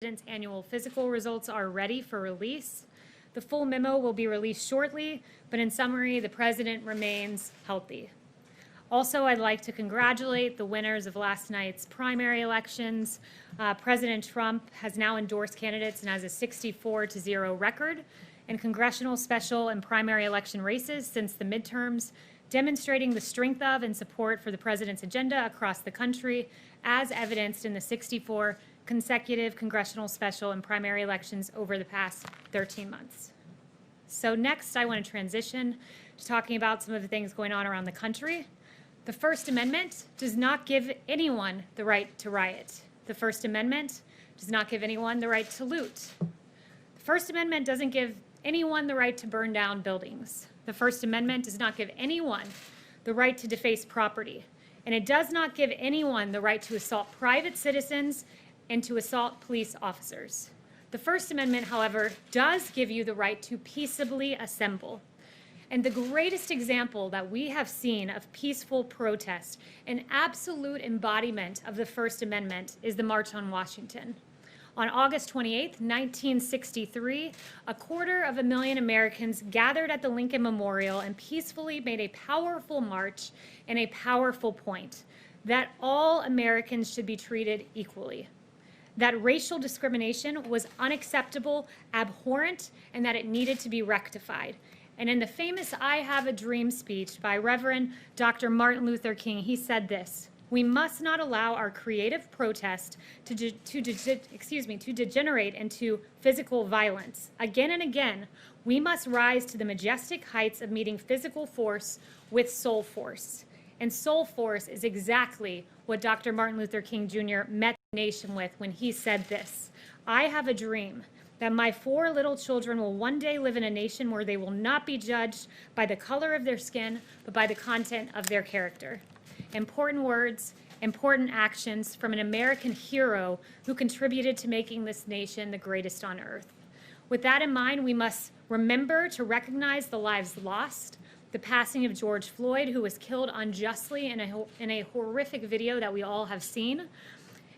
president's annual physical results are ready for release. The full memo will be released shortly, but in summary, the president remains healthy. Also, I'd like to congratulate the winners of last night's primary elections. President Trump has now endorsed candidates and has a 64-0 record in congressional, special, and primary election races since the midterms, demonstrating the strength of and support for the president's agenda across the country, as evidenced in the 64 consecutive congressional, special, and primary elections over the past 13 months. So next, I want to transition to talking about some of the things going on around the country. The First Amendment does not give anyone the right to riot. The First Amendment does not give anyone the right to loot. The First Amendment doesn't give anyone the right to burn down buildings. The First Amendment does not give anyone the right to deface property. And it does not give anyone the right to assault private citizens and to assault police officers. The First Amendment, however, does give you the right to peaceably assemble. And the greatest example that we have seen of peaceful protest, an absolute embodiment of the First Amendment, is the March on Washington. On August 28, 1963, 250,000 Americans gathered at the Lincoln Memorial and peacefully made a powerful march and a powerful point that all Americans should be treated equally, that racial discrimination was unacceptable, abhorrent, and that it needed to be rectified. And in the famous I Have a Dream speech by Reverend Dr. Martin Luther King, he said this: "We must not allow our creative protest to degenerate into physical violence. Again and again, we must rise to the majestic heights of meeting physical force with soul force." And soul force is exactly what Dr. Martin Luther King Jr. met the nation with when he said this: "I have a dream that my 4 little children will one day live in a nation where they will not be judged by the color of their skin, but by the content of their character." Important words, important actions from an American hero who contributed to making this nation the greatest on earth. With that in mind, we must remember to recognize the lives lost, the passing of George Floyd, who was killed unjustly in a horrific video that we all have seen.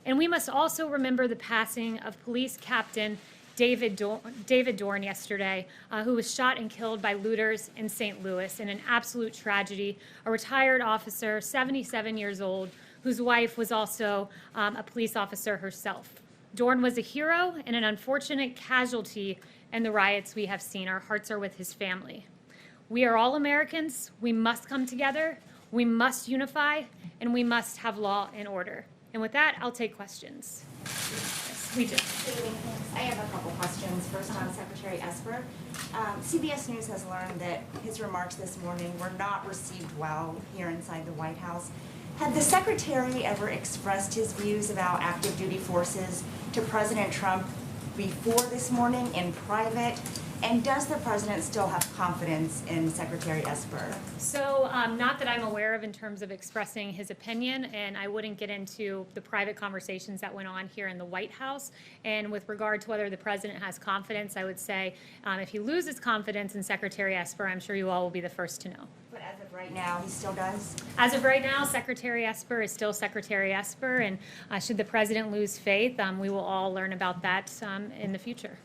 And we must also remember the passing of police captain David Dorn yesterday, who was shot and killed by looters in St. Louis in an absolute tragedy. A retired officer, 77 years old, whose wife was also a police officer herself. Dorn was a hero and an unfortunate casualty in the riots we have seen. Our hearts are with his family. We are all Americans. We must come together. We must unify, and we must have law and order. And with that, I'll take questions. Yes, we do. I have a couple questions. First on Secretary Esper. CBS News has learned that his remarks this morning were not received well here inside the White House. Had the Secretary ever expressed his views about active duty forces to President Trump before this morning in private? And does the president still have confidence in Secretary Esper? So not that I'm aware of in terms of expressing his opinion, and I wouldn't get into the private conversations that went on here in the White House. And with regard to whether the president has confidence, I would say if he loses confidence in Secretary Esper, I'm sure you all will be the first to know. But as of right now, he still does? As of right now, Secretary Esper is still Secretary Esper, and should the president lose faith, we will all learn about that in the future.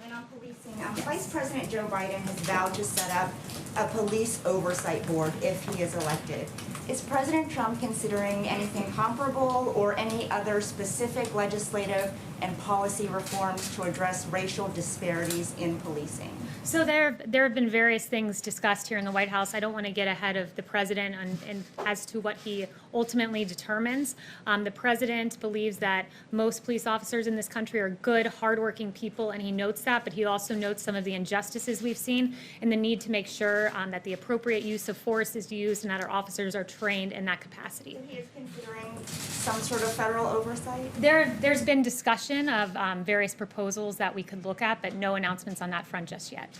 And on policing, Vice President Joe Biden has vowed to set up a police oversight board if he is elected. Is President Trump considering anything comparable or any other specific legislative and policy reforms to address racial disparities in policing? So there have been various things discussed here in the White House. I don't want to get ahead of the president and as to what he ultimately determines. The president believes that most police officers in this country are good, hardworking people, and he notes that, but he also notes some of the injustices we've seen and the need to make sure that the appropriate use of force is used and that our officers are trained in that capacity. So he is considering some sort of federal oversight? There's been discussion of various proposals that we could look at, but no announcements on that front just yet.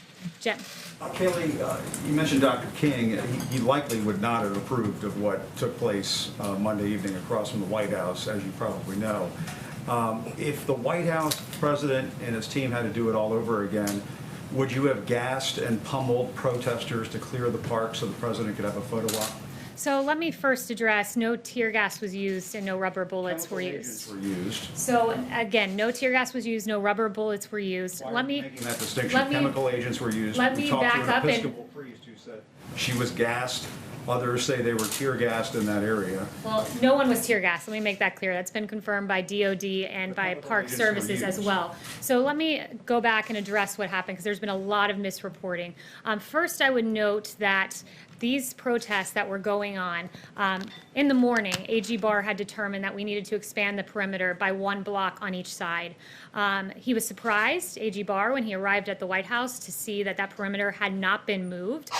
Jim. Kayleigh, you mentioned Dr. King. He likely would not have approved of what took place Monday evening across from the White House, as you probably know. If the White House president and his team had to do it all over again, would you have gassed and pummeled protesters to clear the park so the president could have a photo op? So let me first address, no tear gas was used and no rubber bullets were Chemical used. agents were used. So again, no tear gas was used, no rubber bullets were used. Why are Let you me, making that distinction? let me- Chemical agents were used. let We me talked to back an up and- Episcopal priest who said she was gassed. Others say they were tear gassed in that area. well, no one was tear gas. Let me make that clear. That's been confirmed by DOD and by chemical Park agents were Services as used. well. So let me go back and address what happened because there's been a lot of misreporting. First, I would note that these protests that were going on, in the morning, AG Barr had determined that we needed to expand the perimeter by 1 block on each side. He was surprised, AG Barr, when he arrived at the White House to see that that perimeter had not been moved.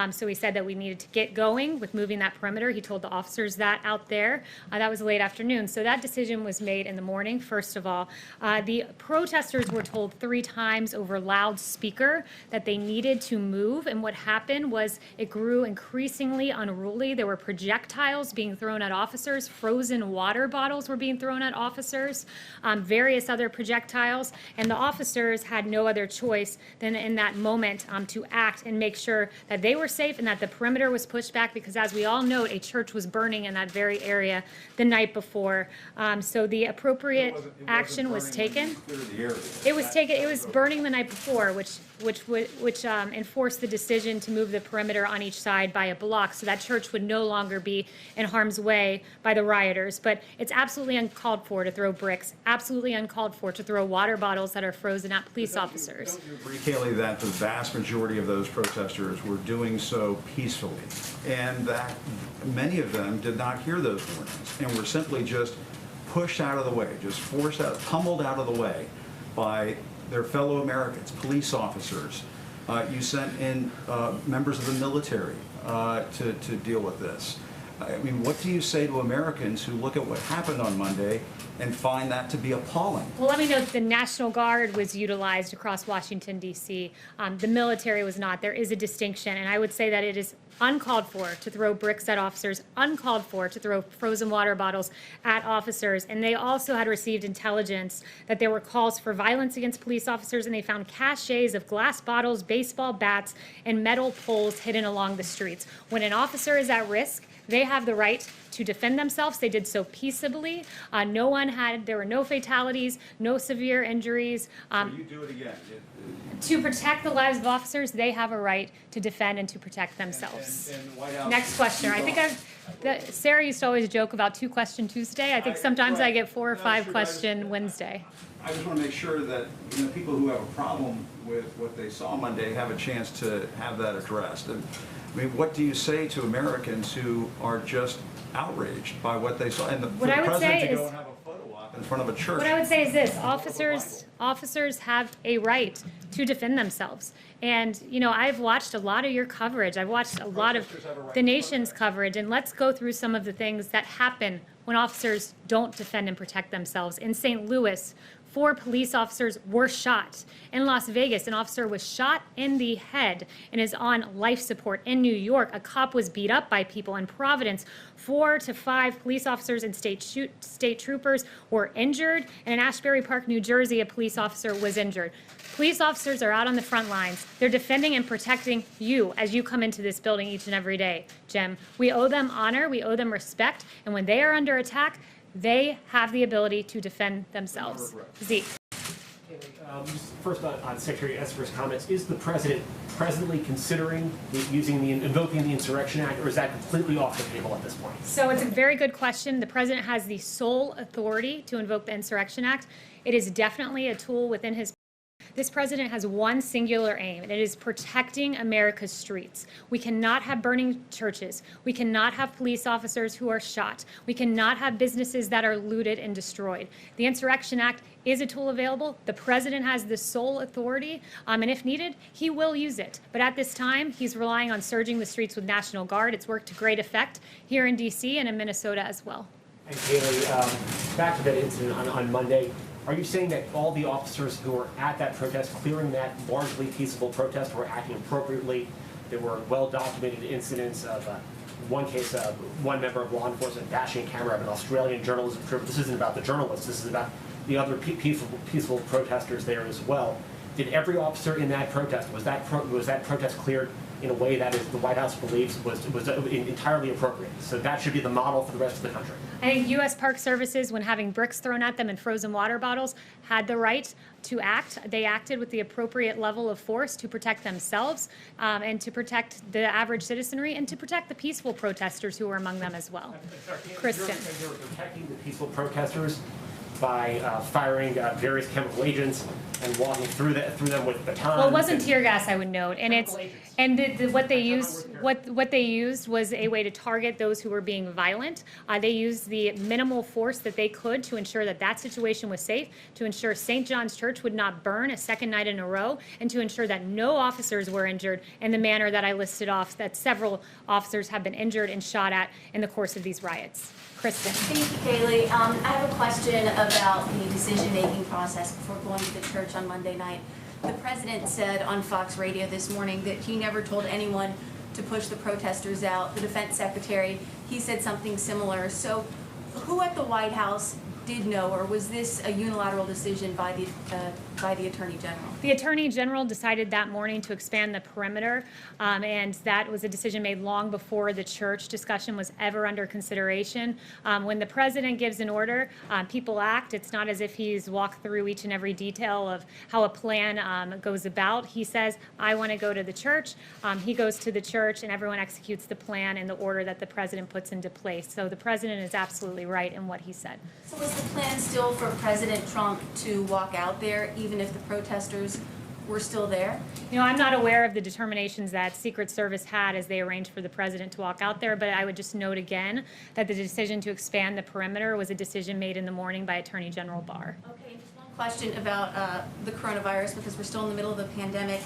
So he said that we needed to get going with moving that perimeter. He told the officers that out there. That was late afternoon. So that decision was made in the morning, first of all. The protesters were told 3 times over loudspeaker that they needed to move. And what happened was it grew increasingly unruly. There were projectiles being thrown at officers. Frozen water bottles were being thrown at officers. Various other projectiles. And the officers had no other choice than in that moment to act and make sure that they were safe and that the perimeter was pushed back because, as we all know, a church was burning in that very area the night before. So the appropriate action was taken. It was burning the night before, which enforced the decision to move the perimeter on each side by a block, so that church would no longer be in harm's way by the rioters. But it's absolutely uncalled for to throw bricks, absolutely uncalled for to throw water bottles that are frozen at police officers. Don't you agree, Kayleigh, that the vast majority of those protesters were doing so peacefully, and that many of them did not hear those warnings and were simply just pushed out of the way, just forced out, pummeled out of the way by their fellow Americans, police officers? You sent in members of the military to deal with this. I mean, what do you say to Americans who look at what happened on Monday and find that to be appalling? Well, let me note the National Guard was utilized across Washington, D.C. The military was not. There is a distinction, and I would say that it is uncalled for to throw bricks at officers, uncalled for to throw frozen water bottles at officers. And they also had received intelligence that there were calls for violence against police officers, and they found caches of glass bottles, baseball bats, and metal poles hidden along the streets. When an officer is at risk, they have the right to defend themselves. They did so peaceably. There were no fatalities, no severe injuries. So you do it again. To protect the lives of officers, they have a right to defend and to protect themselves. And the White House, Next question. I think Sarah used to always joke about 2-question Tuesday. I think sometimes I get 4 or 5 question Wednesday. I just want to make sure that people who have a problem with what they saw Monday have a chance to have that addressed. And, I mean, what do you say to Americans who are just outraged by what they saw? And for the president to go and have a photo op in front of a church. What I would say is this: officers have a right to defend themselves. And I've watched a lot of your coverage. I've watched a lot of the nation's coverage, and let's go through some of the things that happen when officers don't defend and protect themselves. In St. Louis, 4 police officers were shot. In Las Vegas, an officer was shot in the head and is on life support. In New York, a cop was beat up by people. In Providence, 4 to 5 police officers and state troopers were injured. And in Ashbury Park, New Jersey, a police officer was injured. Police officers are out on the front lines. They're defending and protecting you as you come into this building each and every day, Jim. We owe them honor, we owe them respect, and when they are under attack, they have the ability to defend themselves. Zeke. Just first on Secretary Esper's comments, is the president presently considering invoking the Insurrection Act, or is that completely off the table at this point? So it's a very good question. The president has the sole authority to invoke the Insurrection Act. It is definitely a tool within his. This president has one singular aim, and it is protecting America's streets. We cannot have burning churches. We cannot have police officers who are shot. We cannot have businesses that are looted and destroyed. The Insurrection Act is a tool available. The president has the sole authority, and if needed, he will use it. But at this time, he's relying on surging the streets with National Guard. It's worked to great effect here in D.C. and in Minnesota as well. And Kayleigh, back to that incident on Monday, are you saying that all the officers who were at that protest, clearing that largely peaceable protest, were acting appropriately? There were well-documented incidents of one case of one member of law enforcement bashing a camera of an Australian journalism trooper. This isn't about the journalists. This is about the other peaceful protesters there as well. did every officer in that protest, was that protest cleared in a way that is, the White House believes was entirely appropriate? So that should be the model for the rest of the country. I think U.S. Park Services, when having bricks thrown at them and frozen water bottles, had the right to act. They acted with the appropriate level of force to protect themselves and to protect the average citizenry and to protect the peaceful protesters who were among them as well. Kristen. They were protecting the peaceful protesters by firing various chemical agents and walking through them with batons. Well, it wasn't tear gas, I would note, and what they used was a way to target those who were being violent. They used the minimal force that they could to ensure that that situation was safe, to ensure St. John's Church would not burn a second night in a row, and to ensure that no officers were injured in the manner that I listed off, that several officers have been injured and shot at in the course of these riots. Kristen. Thank you, Kayleigh. I have a question about the decision-making process before going to the church on Monday night. The president said on Fox Radio this morning that he never told anyone to push the protesters out. The defense secretary, he said something similar. So who at the White House did know, or was this a unilateral decision by the Attorney General? The Attorney General decided that morning to expand the perimeter, and that was a decision made long before the church discussion was ever under consideration. When the president gives an order, people act. It's not as if he's walked through each and every detail of how a plan goes about. He says, I want to go to the church. He goes to the church, and everyone executes the plan in the order that the president puts into place. So the president is absolutely right in what he said. So was the plan still for President Trump to walk out there, even if the protesters were still there? You know, I'm not aware of the determinations that Secret Service had as they arranged for the president to walk out there, but I would just note again that the decision to expand the perimeter was a decision made in the morning by Attorney General Barr. Okay, just one question about the coronavirus, because we're still in the middle of the pandemic.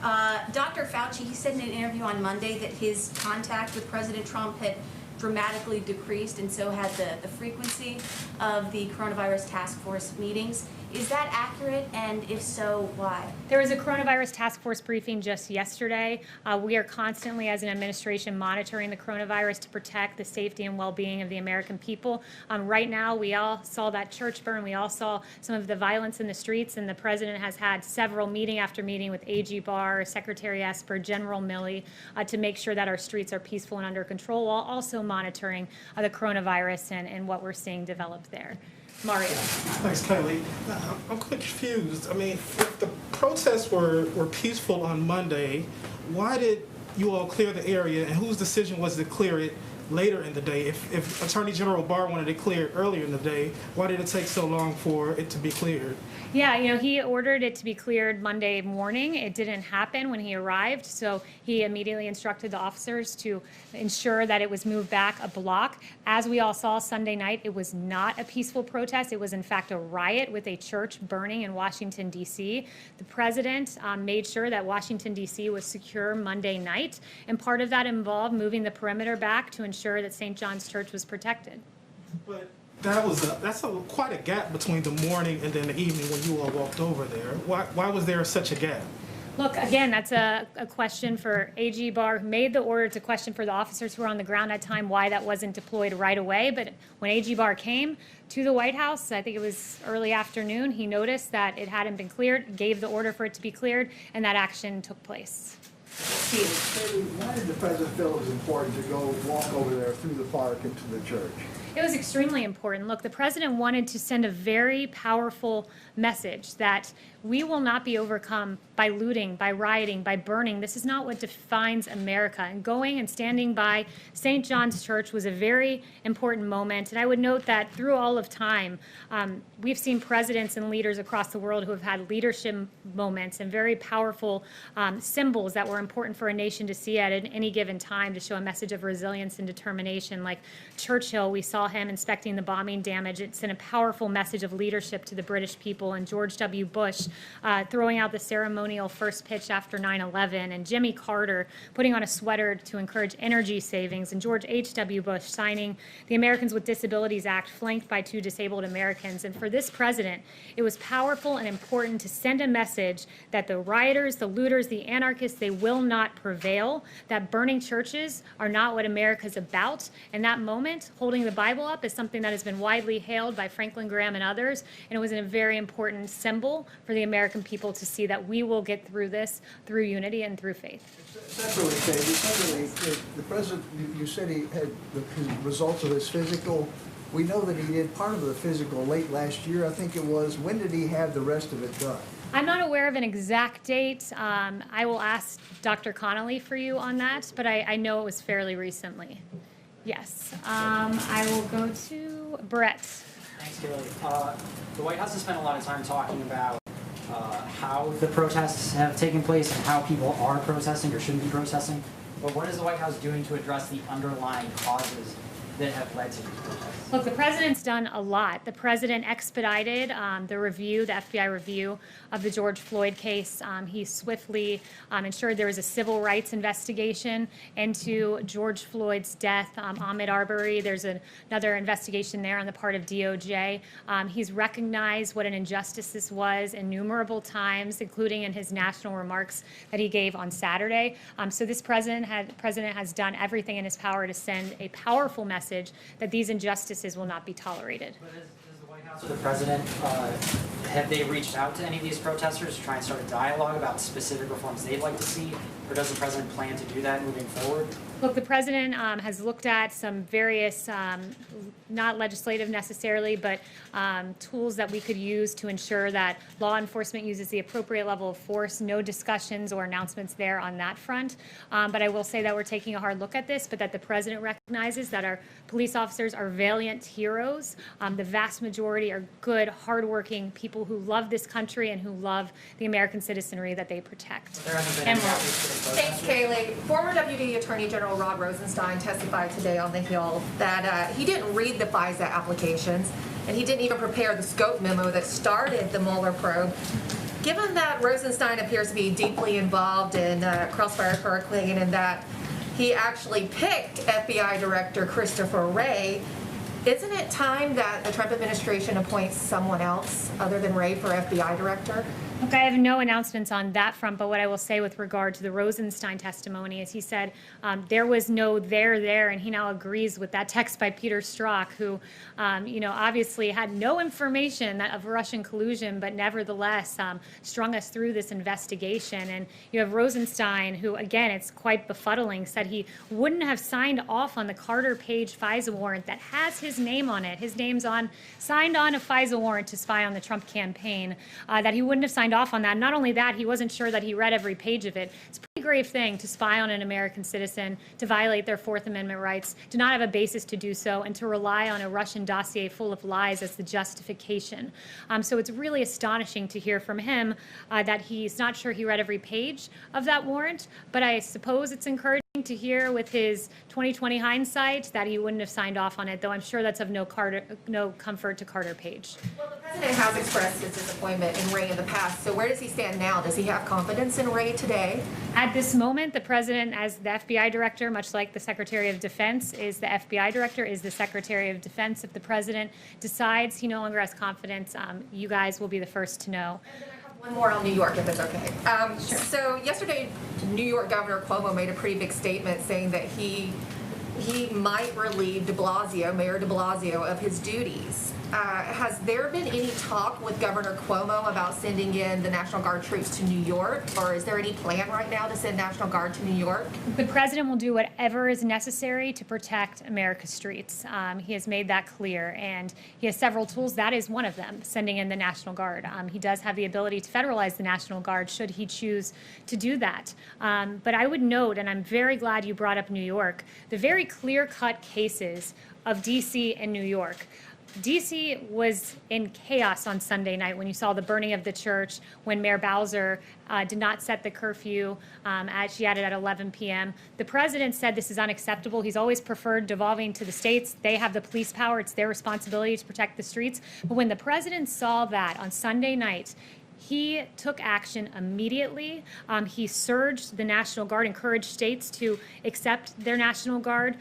Dr. Fauci, he said in an interview on Monday that his contact with President Trump had dramatically decreased, and so had the frequency of the coronavirus task force meetings. Is that accurate, and if so, why? There was a coronavirus task force briefing just yesterday. We are constantly, as an administration, monitoring the coronavirus to protect the safety and well-being of the American people. Right now, we all saw that church burn. We all saw some of the violence in the streets, and the president has had several meeting after meeting with AG Barr, Secretary Esper, General Milley, to make sure that our streets are peaceful and under control, while also monitoring the coronavirus and what we're seeing develop there. Mario. Thanks, Kayleigh. I'm confused. I mean, if the protests were peaceful on Monday, why did you all clear the area, and whose decision was to clear it later in the day? If Attorney General Barr wanted it cleared earlier in the day, why did it take so long for it to be cleared? Yeah, you know, he ordered it to be cleared Monday morning. It didn't happen when he arrived, so he immediately instructed the officers to ensure that it was moved back a block. As we all saw Sunday night, it was not a peaceful protest. It was, in fact, a riot with a church burning in Washington, D.C. The president made sure that Washington, D.C. was secure Monday night, and part of that involved moving the perimeter back to ensure that St. John's Church was protected. But that's quite a gap between the morning and then the evening when you all walked over there. Why was there such a gap? Look, again, that's a question for AG Barr, who made the order. It's a question for the officers who were on the ground at the time, why that wasn't deployed right away. But when AG Barr came to the White House, I think it was early afternoon, he noticed that it hadn't been cleared, gave the order for it to be cleared, and that action took place. Why did the president feel it was important to go walk over there through the park into the church? It was extremely important. Look, the president wanted to send a very powerful message that we will not be overcome by looting, by rioting, by burning. This is not what defines America. And going and standing by St. John's Church was a very important moment. And I would note that through all of time, we've seen presidents and leaders across the world who have had leadership moments and very powerful symbols that were important for a nation to see at any given time to show a message of resilience and determination. Like Churchill, we saw him inspecting the bombing damage. It sent a powerful message of leadership to the British people. And George W. Bush throwing out the ceremonial first pitch after 9/11, and Jimmy Carter putting on a sweater to encourage energy savings, and George H.W. Bush signing the Americans with Disabilities Act, flanked by 2 disabled Americans. And for this president, it was powerful and important to send a message that the rioters, the looters, the anarchists, they will not prevail, that burning churches are not what America's about. And that moment, holding the Bible Bible up is something that has been widely hailed by Franklin Graham and others, and it was a very important symbol for the American people to see that we will get through this through unity and through faith. Separately, the president, you said he had the results of his physical. We know that he did part of the physical late last year, I think it was. When did he have the rest of it done? I'm not aware of an exact date. I will ask Dr. Connolly for you on that, but I know it was fairly recently. Yes. I will go to Brett. Thanks, Kayleigh. The White House has spent a lot of time talking about how the protests have taken place and how people are protesting or shouldn't be protesting. But what is the White House doing to address the underlying causes that have led to these protests? Look, the president's done a lot. The president expedited the review, the FBI review of the George Floyd case. He swiftly ensured there was a civil rights investigation into George Floyd's death. Ahmaud Arbery, there's another investigation there on the part of DOJ. He's recognized what an injustice this was innumerable times, including in his national remarks that he gave on Saturday. So this president has done everything in his power to send a powerful message that these injustices will not be tolerated. But does the White House or the president, have they reached out to any of these protesters to try and start a dialogue about specific reforms they'd like to see? Or does the president plan to do that moving forward? Look, the president has looked at some various, not legislative necessarily, but tools that we could use to ensure that law enforcement uses the appropriate level of force. No discussions or announcements there on that front. But I will say that we're taking a hard look at this, but that the president recognizes that our police officers are valiant heroes. The vast majority are good, hardworking people who love this country and who love the American citizenry that they protect. There hasn't been any Emerald. outreach to the Thanks, protesters? Kayleigh. Former Deputy Attorney General Rod Rosenstein testified today on the Hill that he didn't read the FISA applications, and he didn't even prepare the scope memo that started the Mueller probe. Given that Rosenstein appears to be deeply involved in Crossfire Hurricane and that he actually picked FBI Director Christopher Wray, isn't it time that the Trump administration appoints someone else other than Wray for FBI Director? Look, I have no announcements on that front, but what I will say with regard to the Rosenstein testimony is he said there was no there, and he now agrees with that text by Peter Strzok, who, obviously had no information of Russian collusion, but nevertheless strung us through this investigation. And you have Rosenstein, who, again, it's quite befuddling, said he wouldn't have signed off on the Carter Page FISA warrant that has his name on it. His name's signed on a FISA warrant to spy on the Trump campaign, that he wouldn't have signed off on that. Not only that, he wasn't sure that he read every page of it. It's a pretty grave thing to spy on an American citizen, to violate their Fourth Amendment rights, to not have a basis to do so, and to rely on a Russian dossier full of lies as the justification. So it's really astonishing to hear from him that he's not sure he read every page of that warrant, but I suppose it's encouraging to hear with his 2020 hindsight that he wouldn't have signed off on it, though I'm sure that's of no comfort to Carter Page. Well, the president has expressed his disappointment in Wray in the past, so where does he stand now? Does he have confidence in Wray today? At this moment, the president, as the FBI director, much like the Secretary of Defense is the FBI director, is the Secretary of Defense. If the president decides he no longer has confidence, you guys will be the first to know. And then I have one more on New York, if it's okay. Sure. So yesterday, New York Governor Cuomo made a pretty big statement saying that he might relieve Mayor de Blasio, of his duties. Has there been any talk with Governor Cuomo about sending in the National Guard troops to New York, or is there any plan right now to send National Guard to New York? The president will do whatever is necessary to protect America's streets. He has made that clear, and he has several tools. That is one of them, sending in the National Guard. He does have the ability to federalize the National Guard should he choose to do that. But I would note, and I'm very glad you brought up New York, the very clear-cut cases of D.C. and New York. D.C. was in chaos on Sunday night when you saw the burning of the church, when Mayor Bowser did not set the curfew, as she had it at 11 p.m. The president said this is unacceptable. He's always preferred devolving to the states. They have the police power. It's their responsibility to protect the streets. But when the president saw that on Sunday night, He took action immediately. He surged the National Guard, encouraged states to accept their National Guard.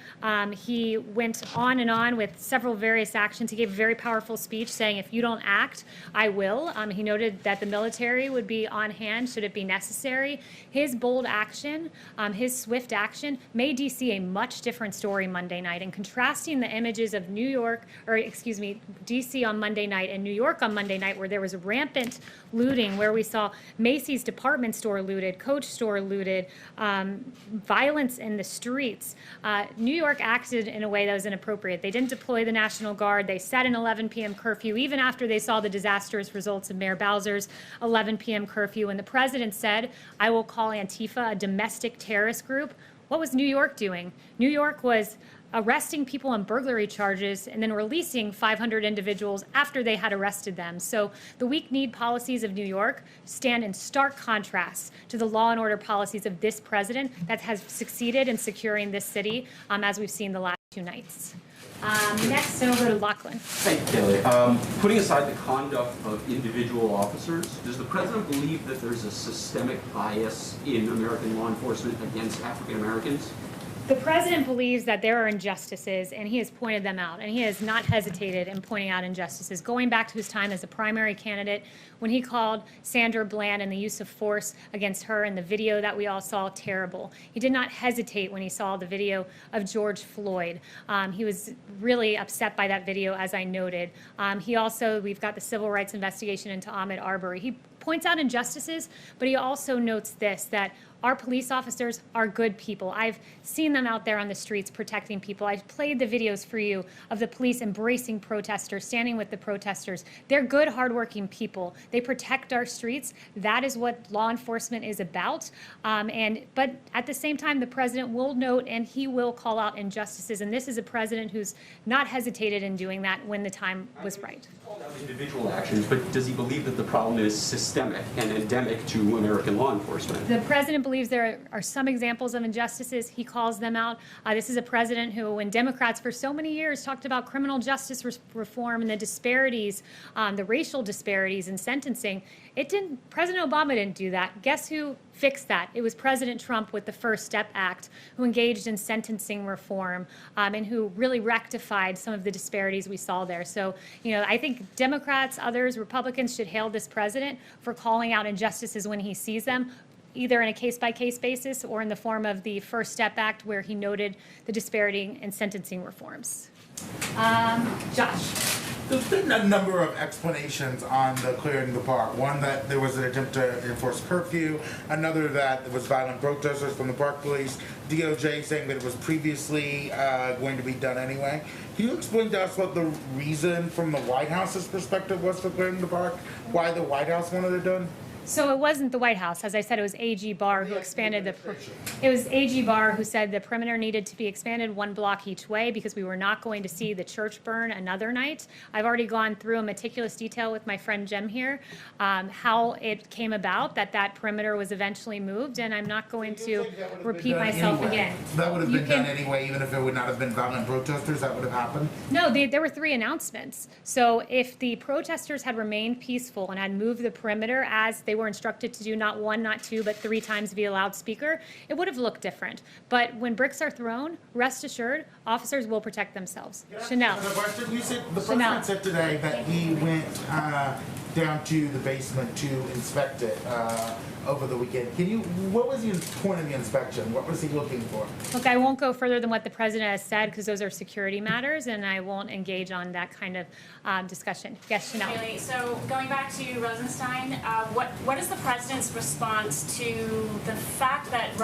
He went on and on with several various actions. He gave a very powerful speech saying, if you don't act, I will. He noted that the military would be on hand should it be necessary. His bold action, his swift action made DC a much different story Monday night. And contrasting the images of DC on Monday night and New York on Monday night, where there was rampant looting, where we saw Macy's department store looted, Coach store looted, violence in the streets. New York acted in a way that was inappropriate. They didn't deploy the National Guard. They set an 11 p.m. curfew, even after they saw the disastrous results of Mayor Bowser's 11 p.m. curfew. And the president said, I will call Antifa a domestic terrorist group. What was New York doing? New York was arresting people on burglary charges and then releasing 500 individuals after they had arrested them. So the weak-kneed policies of New York stand in stark contrast to the law and order policies of this president that has succeeded in securing this city, as we've seen the last 2 nights. Next, then we'll go to Lachlan. Thank you, Kayleigh. Putting aside the conduct of individual officers, does the president believe that there's a systemic bias in American law enforcement against African Americans? The president believes that there are injustices, and he has pointed them out, and he has not hesitated in pointing out injustices, going back to his time as a primary candidate when he called Sandra Bland and the use of force against her in the video that we all saw terrible. He did not hesitate when he saw the video of George Floyd. He was really upset by that video, as I noted. We've got the civil rights investigation into Ahmaud Arbery. He points out injustices, but he also notes this, that our police officers are good people. I've seen them out there on the streets protecting people. I've played the videos for you of the police embracing protesters, standing with the protesters. They're good, hardworking people. They protect our streets. That is what law enforcement is about. But at the same time, the president will note and he will call out injustices. And this is a president who's not hesitated in doing that when the time was right. Individual actions, but does he believe that the problem is systemic and endemic to American law enforcement? The president believes there are some examples of injustices. He calls them out. This is a president who, when Democrats for so many years talked about criminal justice reform and the disparities, the racial disparities in sentencing, President Obama didn't do that. Guess who fixed that? It was President Trump with the First Step Act, who engaged in sentencing reform and who really rectified some of the disparities we saw there. So, I think Democrats, others, Republicans should hail this president for calling out injustices when he sees them, either in a case-by-case basis or in the form of the First Step Act, where he noted the disparity in sentencing reforms. Josh. There's been a number of explanations on the clearing the park. One, that there was an attempt to enforce curfew. Another, that there was violent protesters from the park police. DOJ saying that it was previously going to be done anyway. Can you explain to us what the reason from the White House's perspective was for clearing the park? Why the White House wanted it done? So it wasn't the White House. As I said, it was AG Barr who expanded it was AG Barr who said the perimeter needed to be expanded 1 block each way because we were not going to see the church burn another night. I've already gone through in meticulous detail with my friend Jem here how it came about that perimeter was eventually moved, and I'm not going to repeat myself again. That would have been done anyway, even if it would not have been violent protesters, that would have happened? No, there were 3 announcements. So if the protesters had remained peaceful and had moved the perimeter as they were instructed to do, not 1, not 2, but 3 times via loudspeaker, it would have looked different. But when bricks are thrown, rest assured, officers will protect themselves. Chanel. The president said today that he went down to the basement to inspect it over the weekend. What was the point of the inspection? What was he looking for? Look, I won't go further than what the president has said because those are security matters, and I won't engage on that kind of discussion. Yes, Chanel. Kayleigh, so going back to Rosenstein, what is the president's response to the fact that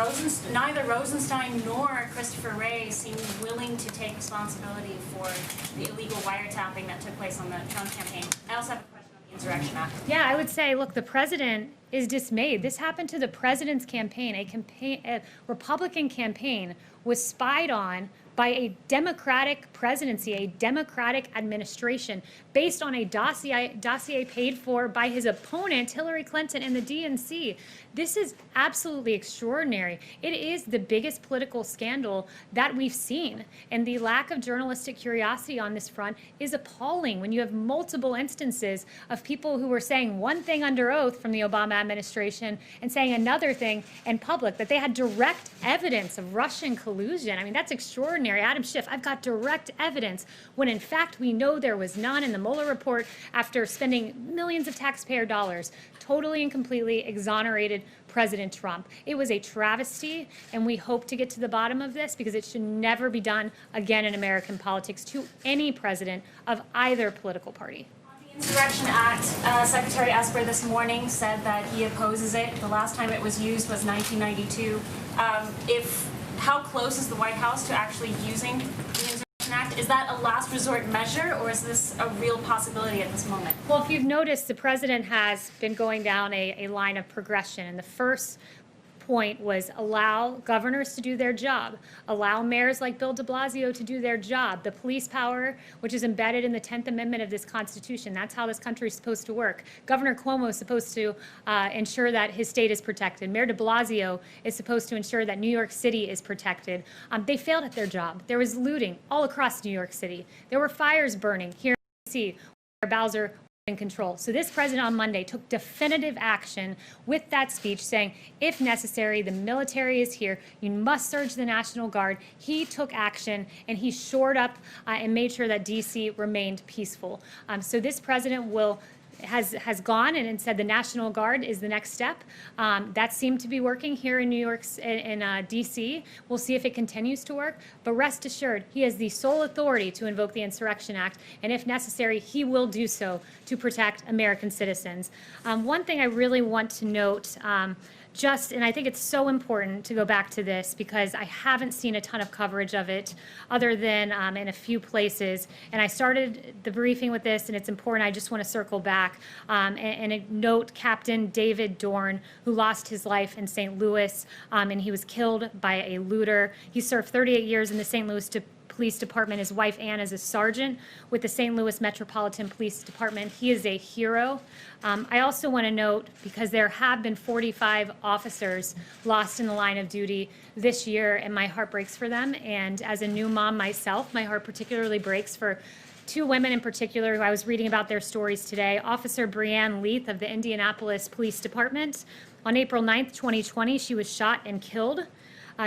neither Rosenstein nor Christopher Wray seem willing to take responsibility for the illegal wiretapping that took place on the Trump campaign? I also have a question on the Insurrection Act. Yeah, I would say, look, the president is dismayed. This happened to the president's campaign. A Republican campaign was spied on by by a Democratic presidency, a Democratic administration, based on a dossier paid for by his opponent, Hillary Clinton, and the DNC. This is absolutely extraordinary. It is the biggest political scandal that we've seen. And the lack of journalistic curiosity on this front is appalling when you have multiple instances of people who were saying one thing under oath from the Obama administration and saying another thing in public, that they had direct evidence of Russian collusion. I mean, that's extraordinary. Adam Schiff, I've got direct evidence, when in fact we know there was none in the Mueller report after spending millions of taxpayer dollars, totally and completely exonerated President Trump. It was a travesty, and we hope to get to the bottom of this because it should never be done again in American politics to any president of either political party. The Insurrection Act, Secretary Esper this morning said that he opposes it. The last time it was used was 1992. How close is the White House to actually using the Insurrection Act? Is that a last resort measure, or is this a real possibility at this moment? Well, if you've noticed, the president has been going down a line of progression, and the first point was allow governors to do their job, allow mayors like Bill de Blasio to do their job, the police power, which is embedded in the 10th Amendment of this Constitution. That's how this country is supposed to work. Governor Cuomo is supposed to ensure that his state is protected. Mayor de Blasio is supposed to ensure that New York City is protected. They failed at their job. There was looting all across New York City. There were fires burning here in D.C. where Bowser in control. So this president on Monday took definitive action with that speech saying, if necessary, the military is here. You must surge the National Guard. He took action, and he shored up and made sure that D.C. remained peaceful. So this president has gone and said the National Guard is the next step. That seemed to be working here in New York, in D.C. We'll see if it continues to work. But rest assured, he has the sole authority to invoke the Insurrection Act, and if necessary, he will do so to protect American citizens. One thing I really want to note, and I think it's so important to go back to this because I haven't seen a ton of coverage of it other than in a few places. And I started the briefing with this, and it's important. I just want to circle back and note Captain David Dorn, who lost his life in St. Louis, and he was killed by a looter. He served 38 years in the St. Louis Police Department. His wife, Ann, is a sergeant with the St. Louis Metropolitan Police Department. He is a hero. I also want to note, because there have been 45 officers lost in the line of duty this year, and my heart breaks for them. And as a new mom myself, my heart particularly breaks for two women in particular who I was reading about their stories today. Officer Breanne Leath of the Indianapolis Police Department. On April 9th, 2020, she was shot and killed.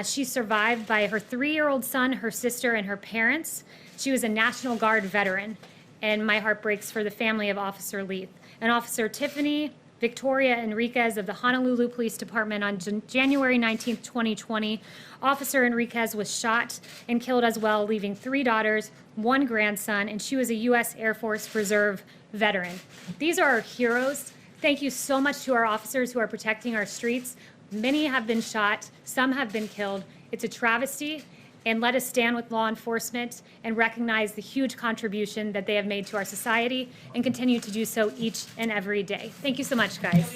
She's survived by her 3-year-old son, her sister, and her parents. She was a National Guard veteran, and my heart breaks for the family of Officer Leath. And Officer Tiffany Victoria Enriquez of the Honolulu Police Department on January 19th, 2020. Officer Enriquez was shot and killed as well, leaving 3 daughters, 1 grandson, and she was a U.S. Air Force Reserve veteran. These are our heroes. Thank you so much to our officers who are protecting our streets. Many have been shot, some have been killed. It's a travesty, and let us stand with law enforcement and recognize the huge contribution that they have made to our society and continue to do so each and every day. Thank you so much, guys.